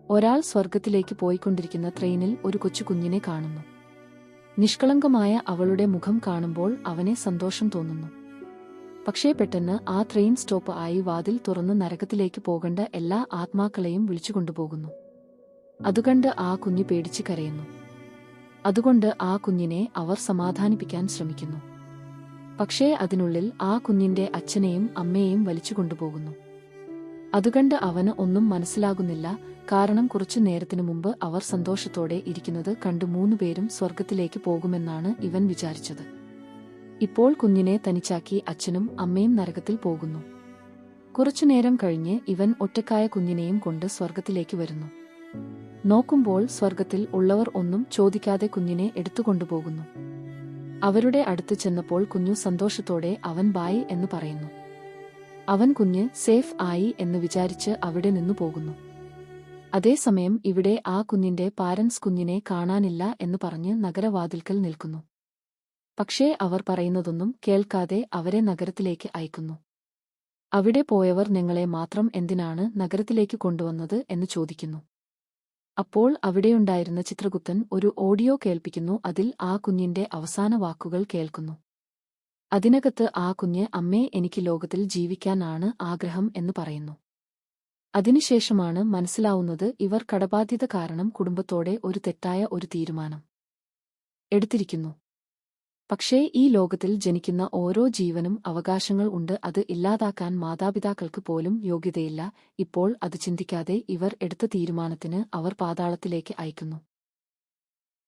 ഒരാൾ സ്വർഗത്തിലേക്ക് പോയിക്കൊണ്ടിരിക്കുന്ന ട്രെയിനിൽ ഒരു കൊച്ചു കുഞ്ഞിനെ കാണുന്നു. നിഷ്കളങ്കമായ അവളുടെ മുഖം കാണുമ്പോൾ അവനെ സന്തോഷം തോന്നുന്നു. പക്ഷേ പെട്ടെന്ന് ആ ട്രെയിൻ സ്റ്റോപ്പ് ആയി വാതിൽ തുറന്ന് നരകത്തിലേക്ക് പോകേണ്ട എല്ലാ ആത്മാക്കളെയും വിളിച്ചുകൊണ്ടുപോകുന്നു. അതുകണ്ട് ആ കുഞ്ഞ് പേടിച്ച് കരയുന്നു. അതുകൊണ്ട് ആ കുഞ്ഞിനെ അവർ സമാധാനിപ്പിക്കാൻ ശ്രമിക്കുന്നു. പക്ഷേ അതിനുള്ളിൽ ആ കുഞ്ഞിന്റെ അച്ഛനെയും അമ്മയെയും വലിച്ചുകൊണ്ടുപോകുന്നു. അതുകണ്ട് അവന് ഒന്നും മനസ്സിലാകുന്നില്ല. കാരണം കുറച്ചു നേരത്തിനു മുമ്പ് അവർ സന്തോഷത്തോടെ ഇരിക്കുന്നത് കണ്ട് 3 പേരും സ്വർഗത്തിലേക്ക് പോകുമെന്നാണ് ഇവൻ വിചാരിച്ചത്. ഇപ്പോൾ കുഞ്ഞിനെ തനിച്ചാക്കി അച്ഛനും അമ്മയും നരകത്തിൽ പോകുന്നു. കുറച്ചുനേരം കഴിഞ്ഞ് ഇവൻ ഒറ്റക്കായ കുഞ്ഞിനെയും കൊണ്ട് സ്വർഗത്തിലേക്ക് വരുന്നു. നോക്കുമ്പോൾ സ്വർഗത്തിൽ ഉള്ളവർ ഒന്നും ചോദിക്കാതെ കുഞ്ഞിനെ എടുത്തുകൊണ്ടുപോകുന്നു. അവരുടെ അടുത്ത് ചെന്നപ്പോൾ കുഞ്ഞു സന്തോഷത്തോടെ അവൻ ബായ് എന്ന് പറയുന്നു. അവൻ കുഞ്ഞ് സേഫ് ആയി എന്ന് വിചാരിച്ച് അവിടെ നിന്നു പോകുന്നു. അതേസമയം ഇവിടെ ആ കുഞ്ഞിന്റെ പാരന്റ്സ് കുഞ്ഞിനെ കാണാനില്ല എന്ന് പറഞ്ഞ് നഗരവാതിൽക്കൽ നിൽക്കുന്നു. പക്ഷേ അവർ പറയുന്നതൊന്നും കേൾക്കാതെ അവരെ നഗരത്തിലേക്ക് അയക്കുന്നു. അവിടെ പോയവർ ഞങ്ങളെ മാത്രം എന്തിനാണ് നഗരത്തിലേക്ക് കൊണ്ടുവന്നത് എന്ന് ചോദിക്കുന്നു. അപ്പോൾ അവിടെയുണ്ടായിരുന്ന ചിത്രഗുപ്തൻ ഒരു ഓഡിയോ കേൾപ്പിക്കുന്നു. അതിൽ ആ കുഞ്ഞിന്റെ അവസാന വാക്കുകൾ കേൾക്കുന്നു. അതിനകത്ത് ആ കുഞ്ഞ് അമ്മേ, എനിക്ക് ലോകത്തിൽ ജീവിക്കാനാണ് ആഗ്രഹം എന്ന് പറയുന്നു. അതിനുശേഷമാണ് മനസ്സിലാവുന്നത് ഇവർ കടബാധ്യത കാരണം കുടുംബത്തോടെ ഒരു തെറ്റായ ഒരു തീരുമാനം എടുത്തിരിക്കുന്നു. പക്ഷേ ഈ ലോകത്തിൽ ജനിക്കുന്ന ഓരോ ജീവനും അവകാശങ്ങൾ ഉണ്ട്. അത് ഇല്ലാതാക്കാൻ മാതാപിതാക്കൾക്ക് പോലും യോഗ്യതയില്ല. ഇപ്പോൾ അത് ചിന്തിക്കാതെ ഇവർ എടുത്ത തീരുമാനത്തിന് അവർ പാതാളത്തിലേക്ക് അയക്കുന്നു.